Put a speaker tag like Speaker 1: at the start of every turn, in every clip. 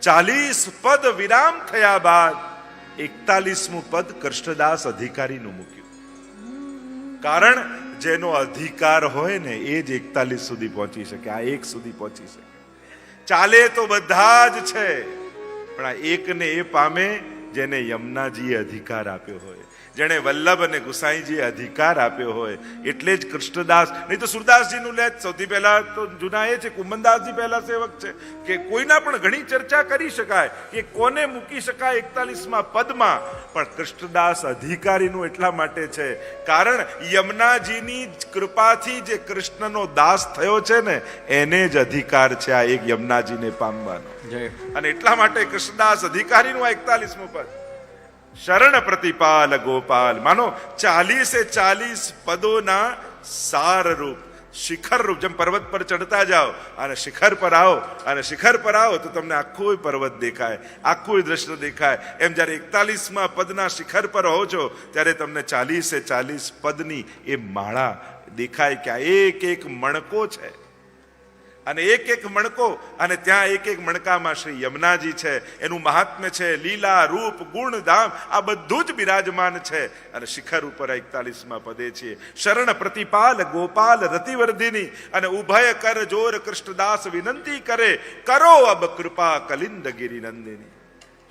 Speaker 1: 40 પદ વિરામ થયા બાદ 41મું પદ કૃષ્ણદાસ અધિકારીનું મૂક્યું. કારણ જેનો અધિકાર હોય ને એ જ 41 સુધી પહોંચી શકે, આ એક સુધી પહોંચી શકે. ચાલે તો બધા જ છે, પણ આ એકને એ પામે જેને યમુનાજીએ અધિકાર આપ્યો હોય, જેને વલ્લભ અને ગુસાઈજીએ અધિકાર આપ્યો હોય. એટલે જ કૃષ્ણદાસ, નહીં તો સુરદાસજીનું લે. સૌથી પહેલા તો જૂના એ છે, કુંભનદાસજી પહેલા સેવક છે, કે કોઈના પણ ઘણી ચર્ચા કરી શકાય કે કોને મૂકી શકાય 41મા પદમાં, પણ કૃષ્ણદાસ અધિકારીનું એટલા માટે છે કારણ યમુનાજીની કૃપાથી જે કૃષ્ણનો દાસ થયો છે ને એને જ અધિકાર છે આ એક યમુનાજીને પામવાનો. અને એટલા માટે કૃષ્ણદાસ અધિકારીનું આ 41મું પદ. શરણ પ્રતિપાલ ગોપાલ, માનો 40 પદોના સાર રૂપ, શિખર રૂપ. જેમ પર્વત પર ચડતા જાઓ અને શિખર પર આવો, અને શિખર પર આવો તો તમને આખું પર્વત દેખાય, આખું દ્રશ્ય દેખાય. એમ જયારે 41મા પદના શિખર પર હો છો ત્યારે તમને 40 પદની એ માળા દેખાય કે આ એક એક મણકો છે, અને એક એક મણકો, અને ત્યાં એક એક મણકામાં શ્રી યમુનાજી છે, એનું મહાત્મ્ય છે, લીલા રૂપ ગુણ ધામ આ બધું જ બિરાજમાન છે. અને શિખર ઉપર 41મા પદે છે શરણ પ્રતિપાલ ગોપાલ રતિવર્ધિની, અને ઉભય કર જોર કૃષ્ણદાસ વિનંતી કરે, કરો અબ કૃપા કલિંદ ગિરી નંદિની.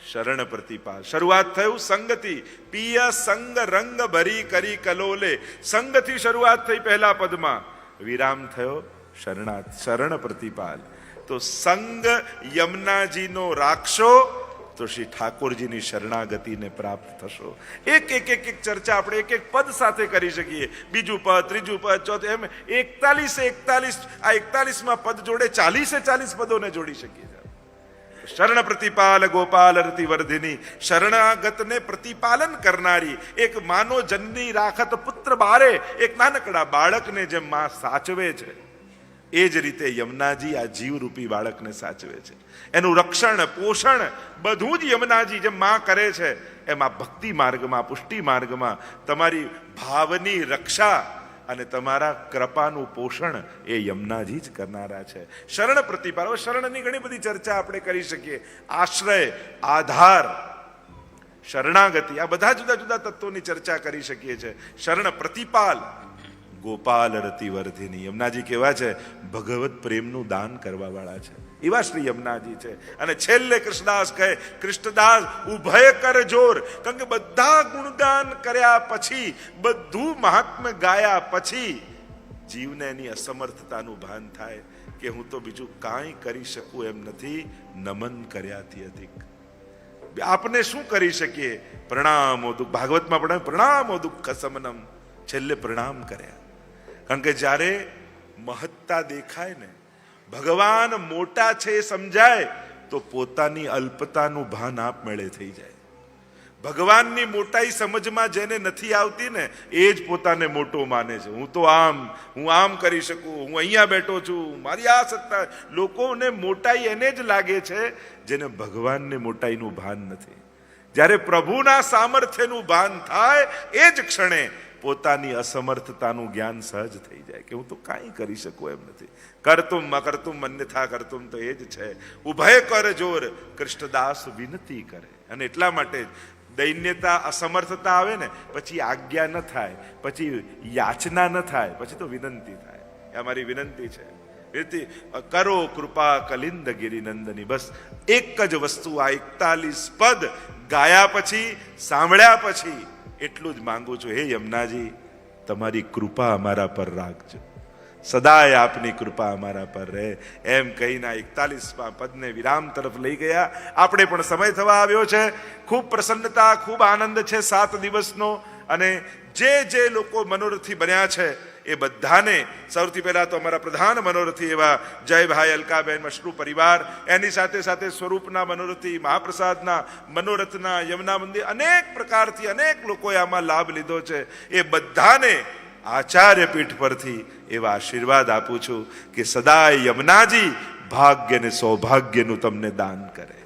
Speaker 1: શરણ પ્રતિપાલ, શરૂઆત થયું સંગથી, પિય સંગ રંગ ભરી કરી કલોલે. સંગથી શરૂઆત થઈ પહેલા પદમાં, વિરામ થયો શરણ પ્રતિપાલ. તો સંગ યમુનાજીનો રાખશો તો શ્રી ઠાકોરજીની શરણાગતિને પ્રાપ્ત થશો. એક ચર્ચા આપણે એક પદ સાથે કરી શકીએ. બીજું પદ, ત્રીજું પદ, ચોથું, એમ 41 આ 41મા પદ જોડે 40 પદોને જોડી શકીએ. શરણ પ્રતિપાલ ગોપાલ રતિવર્ધિની, શરણાગતને પ્રતિપાલન કરનારી. એક માનો જનની રાખત પુત્ર બારે, એક નાનકડા બાળકને જેમ માં સાચવે છે એ જ રીતે યમુનાજી આ જીવરૂપી બાળકને સાચવે છે. એનું રક્ષણ પોષણ બધું જ યમુનાજી જેમ માં કરે છે, એમ આ ભક્તિ માર્ગમાં, પુષ્ટિ માર્ગમાં તમારી ભાવની રક્ષા અને તમારા કૃપાનું પોષણ એ યમુનાજી જ કરનારા છે. શરણ પ્રતિપાલ. હવે શરણની ઘણી બધી ચર્ચા આપણે કરી શકીએ. આશ્રય, આધાર, શરણાગતિ, આ બધા જુદા જુદા તત્વોની ચર્ચા કરી શકીએ છીએ. શરણ પ્રતિપાલ ગોપાલ રતિવર્ધિની. યમુનાજી કેવા છે? ભગવત પ્રેમનું દાન કરવા વાળા છે, એવા શ્રી યમુનાજી છે. અને છેલ્લે કૃષ્ણદાસ કહે, કૃષ્ણદાસ ઉભય કર જોર. કારણ કે બધા ગુણગાન કર્યા પછી, બધું મહાત્મ્ય ગાયા પછી જીવને એની અસમર્થતાનું ભાન થાય કે હું તો બીજું કાંઈ કરી શકું એમ નથી, નમન કર્યાથી અધિક. આપને શું કરી શકીએ? પ્રણામો દુઃખ. ભાગવતમાં પણ પ્રણામો દુઃખ સમનમ, છેલ્લે પ્રણામ કર્યા. કારણ કે જ્યારે મહત્તા દેખાય ને, ભગવાન મોટા છે એ સમજાય તો પોતાની અલ્પતાનું ભાન આપમેળે થઈ જાય. ભગવાનની મોટાઈ સમજમાં જેને નથી આવતી ને એ જ પોતાને મોટો માને છે. હું આમ કરી શકું, હું અહીંયા બેઠો છું, મારી આ સત્તા. લોકોને મોટાઈ એને જ લાગે છે જેને ભગવાનની મોટાઈનું ભાન નથી. જ્યારે પ્રભુના સામર્થ્યનું ભાન થાય એ જ ક્ષણે પોતાની અસમર્થતાનું જ્ઞાન સહજ થઈ જાય કે હું તો કાંઈ કરી શકું એમ નથી. કરતુમ અકર્તુમ અન્યથા કરતુમ તો એ જ છે. ઉભય કર જોર કૃષ્ણદાસ વિનતી કરે. અને એટલા માટે દૈન્યતા, અસમર્થતા આવે ને પછી આજ્ઞા ન થાય, પછી યાચના ન થાય, પછી તો વિનંતી થાય. એ અમારી વિનંતી છે. કરો કૃપા કલિંદ ગિરિનંદની. બસ એક જ વસ્તુ આ 41 પદ ગાયા પછી, સાંભળ્યા પછી એટલું જ માંગુ છું, હે યમુનાજી તમારી કૃપા અમારા પર રાખજો, સદાય આપની કૃપા અમારા પર રહે. એમ કહીને 41મા પદને વિરામ તરફ લઈ ગયા. આપણે પણ સમય થવા આવ્યો છે. ખૂબ પ્રસન્નતા, ખૂબ આનંદ છે 7 દિવસનો. અને જે લોકો મનોરથી બન્યા છે એ બધાને સૌથી પહેલા તો અમારા પ્રધાન મનોરથી એવા જયભાઈ અલકાબેન મશરૂ પરિવાર, એની સાથે સાથે સ્વરૂપના મનોરથી, મહાપ્રસાદના મનોરથના, યમુના મંદિર, અનેક પ્રકારથી અનેક લોકોએ આમાં લાભ લીધો છે. એ બધાને આચાર્ય પીઠ પરથી એવા આશીર્વાદ આપું છું કે સદાય યમુનાજી ભાગ્ય ને સૌભાગ્યનું તમને દાન કરે.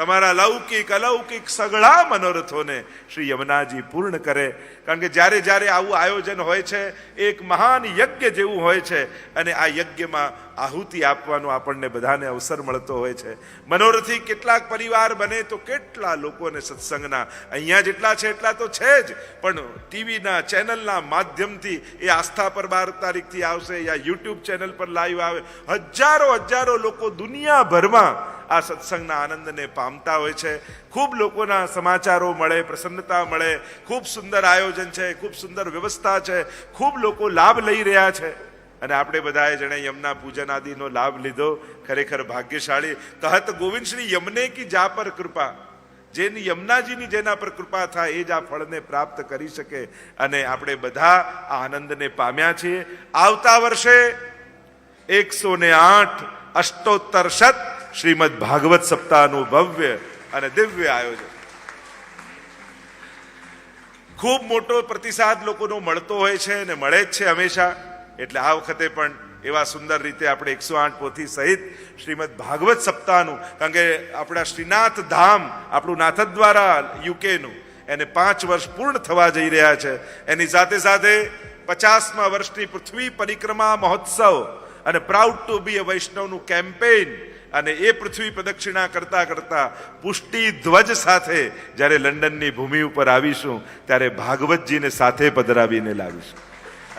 Speaker 1: તમારા લૌકિક અલૌકિક સગળા મનોરથોને શ્રી યમુનાજી પૂર્ણ કરે. કારણ કે જ્યારે જ્યારે આવું આયોજન હોય છે એક મહાન યજ્ઞ જેવું હોય છે અને આ યજ્ઞમાં આહુતિ આપવાનો આપણને બધાને અવસર મળતો હોય છે. મનોરથી કેટલાક પરિવાર બને તો કેટલા લોકોને સત્સંગના અહીંયા જેટલા છે એટલા તો છે જ, પણ ટીવીના ચેનલના માધ્યમથી એ આસ્થા પર 12 તારીખથી આવશે યા યુટ્યુબ ચેનલ પર લાઈવ આવે, હજારો લોકો દુનિયાભરમાં આ સત્સંગના આનંદને પામતા હોય છે. ખૂબ લોકોના સમાચારો મળે, પ્રસન્નતા મળે, ખૂબ સુંદર આયોજન છે, ખૂબ સુંદર વ્યવસ્થા છે, ખૂબ લોકો લાભ લઈ રહ્યા છે. અને આપણે બધાએ જેણે યમુના પૂજન આદિનો લાભ લીધો ખરેખર ભાગ્યશાળી. કહત ગોવિંદ શ્રી યમને કી જા પર કૃપા, જેની યમુનાજીની જેના પર કૃપા થાય એ જ આ ફળને પ્રાપ્ત કરી શકે. અને આપણે બધા આ આનંદને પામ્યા છીએ. આવતા વર્ષે 108 અષ્ટોત્તર શત શ્રીમદ ભાગવત સપ્તાહનું ભવ્ય અને દિવ્ય આયોજન. ખૂબ મોટો પ્રતિસાદ લોકોનો મળતો હોય છે અને મળે જ છે હંમેશા. એટલે આ વખતે પણ એવા સુંદર રીતે આપણે 108 પોથી સહિત શ્રીમદ ભાગવત સપ્તાહનું, કારણ કે આપણા શ્રીનાથ ધામ આપણું નાથદ્વારા યુકેનું એને 5 વર્ષ પૂર્ણ થવા જઈ રહ્યા છે. એની સાથે સાથે 50મા વર્ષની પૃથ્વી પરિક્રમા મહોત્સવ અને પ્રાઉડ ટુ બી અ વૈષ્ણવનું કેમ્પેઇન અને એ પૃથ્વી પ્રદક્ષિણા કરતા કરતા પુષ્ટિ ધ્વજ સાથે જ્યારે લંડનની ભૂમિ ઉપર આવીશું ત્યારે ભાગવતજીને સાથે પધરાવીને લાવીશું.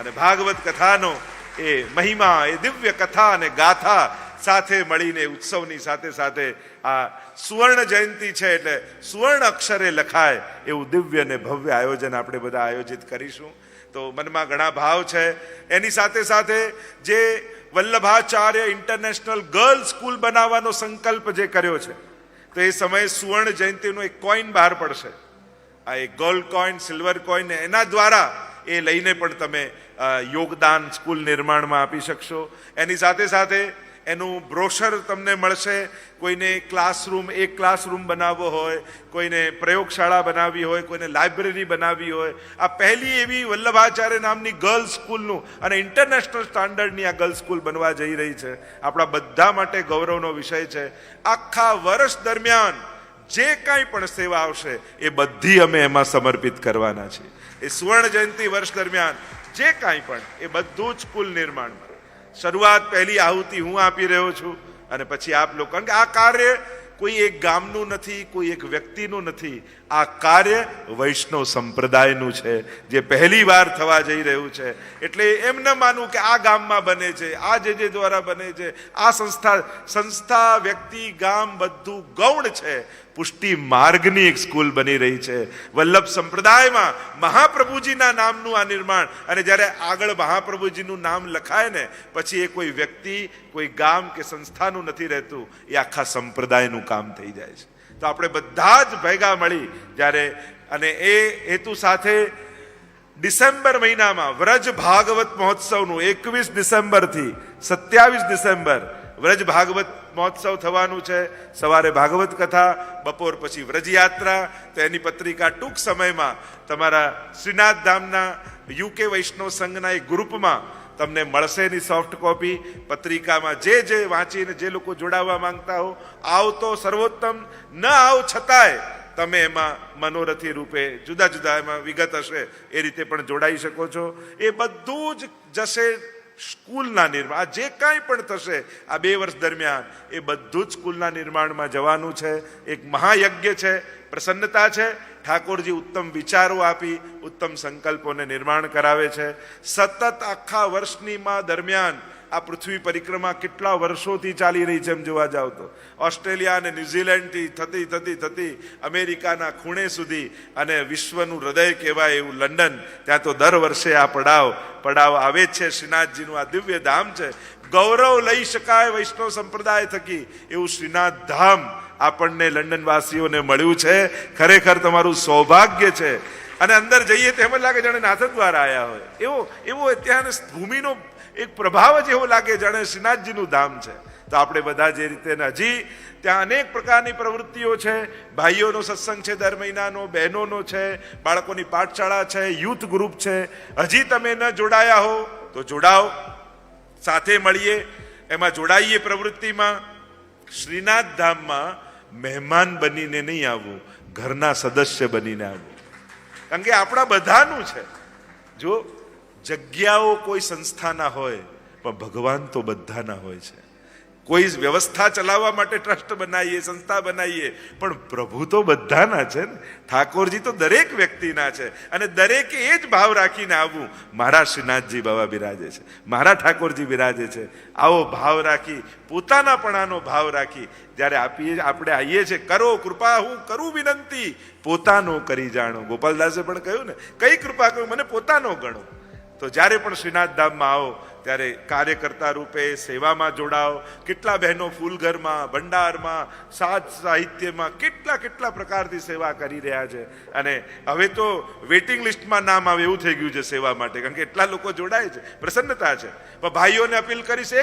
Speaker 1: અને ભાગવત કથાનો એ મહિમા, એ દિવ્ય કથા અને ગાથા સાથે મળીને ઉત્સવની સાથે સાથે આ સુવર્ણ જયંતિ છે એટલે સુવર્ણ અક્ષરે લખાય એવું દિવ્ય અને ભવ્ય આયોજન આપણે બધા આયોજિત કરીશું. તો મનમાં ઘણા ભાવ છે. એની સાથે સાથે જે વલ્લભાચાર્ય ઇન્ટરનેશનલ ગર્લ્સ સ્કૂલ બનાવવાનો સંકલ્પ જે કર્યો છે તો એ સમયે સુવર્ણ જયંતિનો એક કોઈન બહાર પડશે. આ એક ગોલ્ડ કોઈન, સિલ્વર કોઈન, એના દ્વારા એ લઈને પણ તમે યોગદાન સ્કૂલ નિર્માણમાં આપી શકશો. એની સાથે સાથે એનું બ્રોશર તમને મળશે. કોઈને એક ક્લાસરૂમ બનાવવો હોય, કોઈને પ્રયોગશાળા બનાવવી હોય, કોઈને લાઇબ્રેરી બનાવવી હોય, આ પહેલી એવી વલ્લભાચાર્ય નામની ગર્લ્સ સ્કૂલનું અને ઇન્ટરનેશનલ સ્ટાન્ડર્ડની આ ગર્લ્સ સ્કૂલ બનવા જઈ રહી છે. આપણા બધા માટે ગૌરવનો વિષય છે. આખા વર્ષ દરમિયાન જે કાંઈ પણ સેવા આવશે એ બધી અમે એમાં સમર્પિત કરવાના છીએ. એ સુવર્ણ જયંતિ વર્ષ દરમિયાન જે કાંઈ પણ એ બધું જ સ્કૂલ નિર્માણમાં શરૂઆત પહેલી આહુતિ હું આપી રહ્યો છું અને પછી આપ લોકો. કારણ કે આ કાર્ય કોઈ એક ગામનું નથી, કોઈ એક વ્યક્તિનું નથી. આ કાર્ય વૈષ્ણવ સંપ્રદાયનું છે જે પહેલી વાર થવા જઈ રહ્યું છે. એટલે એમ ન માનવું કે આ ગામમાં બને છે, આ જે દ્વારા બને છે, આ સંસ્થા વ્યક્તિ ગામ બધું ગૌણ છે. પુષ્ટિ માર્ગની એક સ્કૂલ બની રહી છે. વલ્લભ સંપ્રદાયમાં મહાપ્રભુજીના નામનું આ નિર્માણ. અને જ્યારે આગળ મહાપ્રભુજીનું નામ લખાય ને પછી એ કોઈ વ્યક્તિ, કોઈ ગામ કે સંસ્થાનું નથી રહેતું, એ આખા સંપ્રદાયનું કામ થઈ જાય છે. તો આપણે બધા જ ભેગા મળી જ્યારે અને એ હેતુ સાથે ડિસેમ્બર મહિનામાં વ્રજ ભાગવત મહોત્સવનું 21 ડિસેમ્બરથી 27 ડિસેમ્બર વ્રજ ભાગવત મહોત્સવ થવાનું છે. સવારે ભાગવત કથા, બપોર પછી વ્રજયાત્રા. તો એની પત્રિકા ટૂંક સમયમાં તમારા શ્રીનાથ ધામના યુકે વૈષ્ણવ સંઘના એક ગ્રુપમાં તમને મળશે એની સોફ્ટ કોપી. પત્રિકામાં જે વાંચીને જે લોકો જોડાવા માંગતા હો આવતો સર્વોત્તમ, ન આવ છતાંય તમે એમાં મનોરથી રૂપે જુદા જુદા એમાં વિગત હશે એ રીતે પણ જોડાઈ શકો છો. એ બધું જ જશે સ્કૂલના નિર્માણ. જે કાંઈ પણ થશે આ 2 વર્ષ દરમિયાન એ બધું જ સ્કૂલના નિર્માણમાં જવાનું છે. એક મહાયજ્ઞ છે, પ્રસન્નતા છે. ઠાકોરજી ઉત્તમ વિચારો આપી ઉત્તમ સંકલ્પોને નિર્માણ કરાવે છે. સતત આખા વર્ષની દરમિયાન આ પૃથ્વી પરિક્રમા કેટલા વર્ષોથી ચાલી રહી છે એમ જોવા જાવ તો ઓસ્ટ્રેલિયા અને ન્યુઝીલેન્ડથી થતી અમેરિકાના ખૂણે સુધી અને વિશ્વનું હૃદય કહેવાય એવું લંડન, ત્યાં તો દર વર્ષે આ પડાવ આવે જ છે. શ્રીનાથજીનું આ દિવ્ય ધામ છે. ગૌરવ લઈ શકાય વૈષ્ણવ સંપ્રદાય થકી એવું શ્રીનાથ ધામ આપણને લંડન વાસીઓને મળ્યું છે. ખરેખર તમારું સૌભાગ્ય છે. અને અંદર જઈએ તો એમ જ લાગે જાણે નાથ દ્વારા આવ્યા હોય એવો ત્યાં ભૂમિનો એક પ્રભાવ જ એવો લાગે જાણે શ્રીનાથજીનું ધામ છે. તો આપણે બધા જે રીતે હજી ત્યાં અનેક પ્રકારની પ્રવૃત્તિઓ છે. ભાઈઓનો સત્સંગ છે દર મહિનાનો, બહેનોનો છે, બાળકોની પાઠશાળા છે, યુથ ગ્રુપ છે. હજી તમે ન જોડાયા હો તો જોડાઓ, સાથે મળીએ, એમાં જોડાઈએ પ્રવૃત્તિમાં. શ્રીનાથ ધામમાં મહેમાન બનીને નહીં આવવું, ઘરના સદસ્ય બનીને આવવું. કારણ કે આપણા બધાનું છે. જો જગ્યાઓ કોઈ સંસ્થાના હોય, પણ ભગવાન તો બધાના હોય છે. કોઈ વ્યવસ્થા ચલાવવા માટે ટ્રસ્ટ બનાવીએ, સંસ્થા બનાવીએ, પણ પ્રભુ તો બધાના છે ને. ઠાકોરજી તો દરેક વ્યક્તિના છે, અને દરેકે એ જ ભાવ રાખીને આવવું. મારા શ્રીનાથજી બાબા બિરાજે છે, મારા ઠાકોરજી બિરાજે છે. આવો ભાવ રાખી, પોતાનાપણાનો ભાવ રાખી જ્યારે આપણે આવીએ છીએ, કરો કૃપા હું કરું વિનંતી, પોતાનો કરી જાણો. ગોપાલદાસે પણ કહ્યું ને, કઈ કૃપા કરું, મને પોતાનો ગણો. તો જ્યારે પણ શ્રીનાથ ધામમાં આવો ત્યારે કાર્યકર્તા રૂપે સેવામાં જોડાઓ. કેટલા બહેનો ફૂલઘરમાં, ભંડારમાં, સાજ સાહિત્યમાં કેટલા પ્રકારથી સેવા કરી રહ્યા છે. અને હવે તો વેઇટિંગ લિસ્ટમાં નામ આવે એવું થઈ ગયું છે સેવા માટે, કારણ કે એટલા લોકો જોડાય છે, પ્રસન્નતા છે. પણ ભાઈઓને અપીલ કરીશ,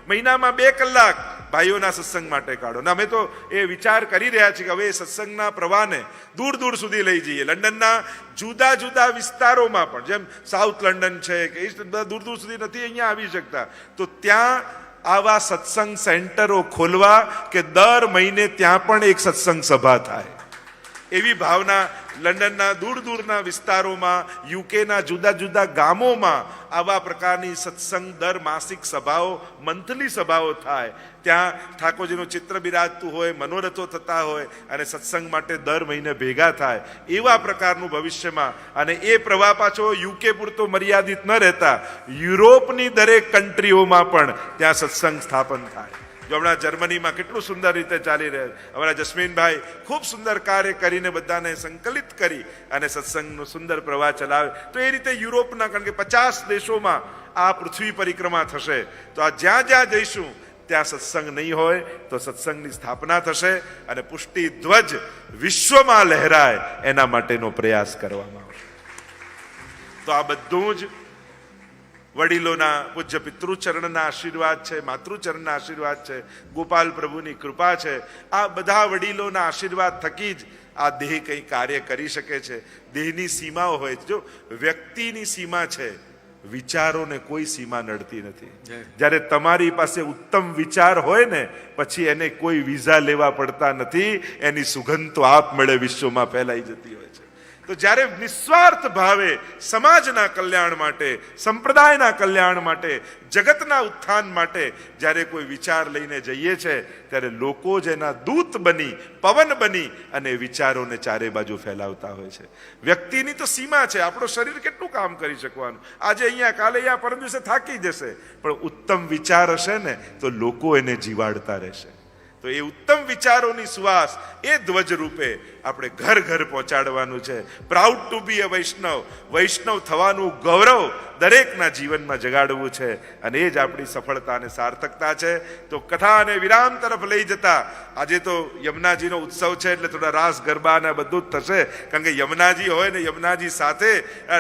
Speaker 1: મહિનામાં 2 કલાક ભાઈઓના સત્સંગ માટે કાઢો. ને અમે તો એ વિચાર કરી રહ્યા છીએ કે હવે સત્સંગના પ્રવાહને દૂર સુધી લઈ જઈએ. લંડનના જુદા વિસ્તારોમાં પણ, જેમ સાઉથ લંડન છે કે દૂર સુધી નથી અહીંયા આવી શકતા, તો ત્યાં આવા સત્સંગ સેન્ટરો ખોલવા કે દર મહિને ત્યાં પણ એક સત્સંગ સભા થાય, એવી ભાવના લંડનના દૂરના વિસ્તારોમાં, યુકેના જુદા ગામોમાં આવા પ્રકારની સત્સંગ દર માસિક સભાઓ, મંથલી સભાઓ થાય. ત્યાં ઠાકોરજીનું ચિત્ર બિરાજતું હોય, મનોરથો થતા હોય, અને સત્સંગ માટે દર મહિને ભેગા થાય, એવા પ્રકારનું ભવિષ્યમાં. અને એ પ્રવાહ પાછો યુકે પૂરતો મર્યાદિત ન રહેતા, યુરોપની દરેક કન્ટ્રીઓમાં પણ ત્યાં સત્સંગ સ્થાપન થાય. જો હમણાં જર્મનીમાં કેટલું સુંદર રીતે ચાલી રહ્યા, અમારા જસ્મીનભાઈ ખૂબ સુંદર કાર્ય કરીને બધાને સંકલિત કરી અને સત્સંગનો સુંદર પ્રવાહ ચલાવે. તો એ રીતે યુરોપના, કારણ કે 50 દેશોમાં આ પૃથ્વી પરિક્રમા થશે, તો આ જ્યાં જઈશું ત્યાં સત્સંગ નહીં હોય તો સત્સંગની સ્થાપના થશે, અને પુષ્ટિ ધ્વજ વિશ્વમાં લહેરાય એના માટેનો પ્રયાસ કરવામાં આવશે. તો આ બધું જ વડીલોના, પૂજ્ય પિતૃચરણના આશીર્વાદ છે, માતૃચરણના આશીર્વાદ છે, ગોપાલ પ્રભુની કૃપા છે. આ બધા વડીલોના આશીર્વાદ થકી જ આ દેહ કંઈ કાર્ય કરી શકે છે. દેહની સીમાઓ હોય છે. જો વ્યક્તિની સીમા છે, વિચારોને કોઈ સીમા નડતી નથી. જ્યારે તમારી પાસે ઉત્તમ વિચાર હોય ને, પછી એને કોઈ વિઝા લેવા પડતા નથી, એની સુગંધ તો આપમેળે વિશ્વમાં ફેલાઈ જતી હોય છે. તો જ્યારે નિસ્વાર્થ ભાવે સમાજના કલ્યાણ માટે, સંપ્રદાયના કલ્યાણ માટે, જગતના ઉત્થાન માટે જ્યારે કોઈ વિચાર લઈને જઈએ છે, ત્યારે લોકો જ એના દૂત બની, પવન બની અને વિચારોને ચારે બાજુ ફેલાવતા હોય છે. વ્યક્તિની તો સીમા છે. આપણું શરીર કેટલું કામ કરી શકવાનું, આજે અહીંયા, કાલે અહીંયા, પરમ દિવસે થાકી જશે, પણ ઉત્તમ વિચાર હશે ને તો લોકો એને જીવાડતા રહેશે. તો એ ઉત્તમ વિચારોની સુવાસ એ ધ્વજ રૂપે આપણે ઘર પહોંચાડવાનું છે. પ્રાઉડ ટુ બી અ વૈષ્ણવ, વૈષ્ણવ થવાનું ગૌરવ દરેકના જીવનમાં જગાડવું છે, અને એ જ આપણી સફળતા અને સાર્થકતા છે. તો કથા અને વિરામ તરફ લઈ જતા, આજે તો યમુનાજીનો ઉત્સવ છે એટલે થોડા રાસ ગરબા ને બધું જ થશે, કારણ કે યમુનાજી હોય ને, યમુનાજી સાથે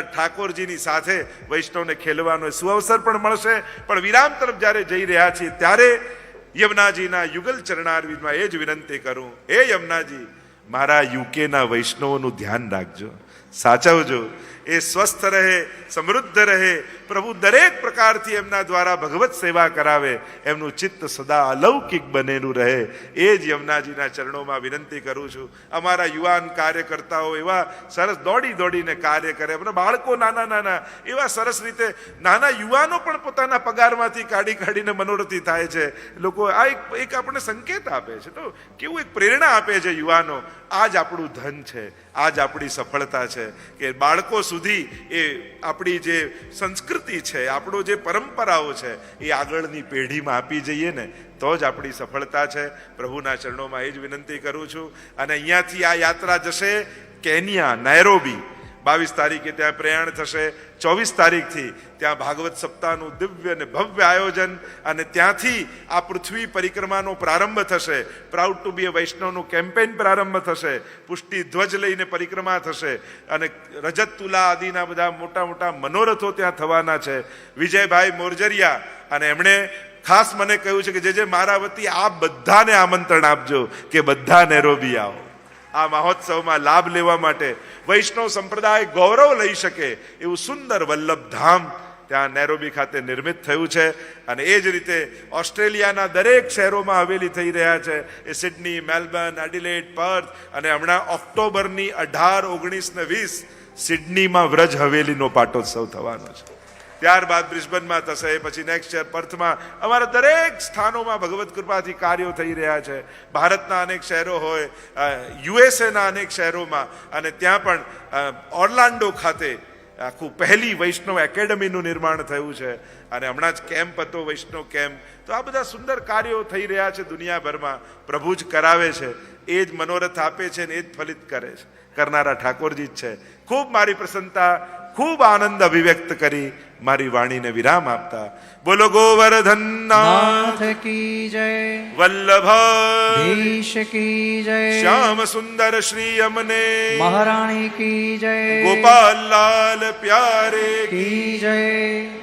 Speaker 1: ઠાકોરજીની સાથે વૈષ્ણવને ખેલવાનો સુઅવસર પણ મળશે. પણ વિરામ તરફ જ્યારે જઈ રહ્યા છીએ ત્યારે યમુનાજીના યુગલ ચરણારવિંદમાં એ જ વિનંતી કરું, હે યમુનાજી, મારા યુકેના વૈષ્ણવોનું ધ્યાન રાખજો, સાચવજો. એ સ્વસ્થ રહે, સમૃદ્ધ રહે, પ્રભુ દરેક પ્રકારથી એમના દ્વારા ભગવત સેવા કરાવે, એમનું ચિત્ત સદા અલૌકિક બનેલું રહે. એ જ યમુનાજીના ચરણોમાં વિનંતી કરું છું. અમારા યુવાન કાર્યકર્તાઓ એવા સરસ દોડીને કાર્ય કરે, આપણા બાળકો નાના એવા સરસ રીતે, નાના યુવાનો પણ પોતાના પગારમાંથી કાઢીને મનોરથી થાય છે. લોકો આ એક આપણને સંકેત આપે છે, તો કેવું એક પ્રેરણા આપે છે યુવાનો. આ જ આપણું ધન છે, આ જ આપણી સફળતા છે, કે બાળકો સુધી એ આપણી જે સંસ્કૃતિ છે, આપણો જે પરંપરાઓ છે, એ આગળની પેઢીમાં આપી જઈએ ને તો જ આપણી સફળતા છે. પ્રભુના ચરણોમાં એ જ વિનંતી કરું છું. અને અહીંયાથી આ યાત્રા જશે કેન્યા, નૈરોબી. 22 તારીખે ત્યાં પ્રયાણ થશે. 24 તારીખથી ત્યાં ભાગવત સપ્તાહનું દિવ્ય અને ભવ્ય આયોજન, અને ત્યાંથી આ પૃથ્વી પરિક્રમાનો પ્રારંભ થશે. પ્રાઉડ ટુ બી અ વૈષ્ણવનું કેમ્પેન પ્રારંભ થશે. પુષ્ટિ ધ્વજ લઈને પરિક્રમા થશે, અને રજત તુલા આદિના બધા મોટા મનોરથો ત્યાં થવાના છે. વિજયભાઈ મોરજરિયા, અને એમણે ખાસ મને કહ્યું છે કે જે મારા વતી આપ બધાને આમંત્રણ આપજો કે બધા નૈરોબી આવો. આ મહોત્સવમાં લાભ લેવા માટે વૈષ્ણવ સંપ્રદાય ગૌરવ લઈ શકે એવું સુંદર વલ્લભ ધામ ત્યાં નેરોબી ખાતે નિર્મિત થયું છે. અને એ જ રીતે ઓસ્ટ્રેલિયાના દરેક શહેરોમાં હવેલી થઈ રહ્યા છે. એ સિડની, મેલબર્ન, એડિલેડ, પર્થ અને હમણાં ઓક્ટોબરની 18, 19 ને 20 સિડનીમાં વ્રજ હવેલીનો પાટોત્સવ થવાનો છે. ત્યારબાદ બ્રિસ્બનમાં થશે, પછી નેક્સ્ટ યર પર્થમાં. અમારા દરેક સ્થાનોમાં ભગવત કૃપાથી કાર્યો થઈ રહ્યા છે. ભારતના અનેક શહેરો હોય, યુએસએના અનેક શહેરોમાં, અને ત્યાં પણ ઓર્લાન્ડો ખાતે આખું પહેલી વૈષ્ણવ એકેડમીનું નિર્માણ થયું છે. અને હમણાં જ કેમ્પ હતો, વૈષ્ણવ કેમ્પ. તો આ બધા સુંદર કાર્યો થઈ રહ્યા છે દુનિયાભરમાં. પ્રભુ જ કરાવે છે, એ જ મનોરથ આપે છે ને એ જ ફલિત કરે છે. કરનારા ઠાકોરજી જ છે. ખૂબ મારી પ્રસન્નતા, ખૂબ આનંદ અભિવ્યક્ત કરી મારી વાણીને વિરામ આપતા બોલો ગોવર્ધન
Speaker 2: નાથ કી જય,
Speaker 1: વલ્લભ
Speaker 2: કી જય,
Speaker 1: શ્યામ સુંદર શ્રી અમને
Speaker 2: મહારાણી કી જય,
Speaker 1: ગોપાલ લાલ પ્યારે
Speaker 2: કી જય.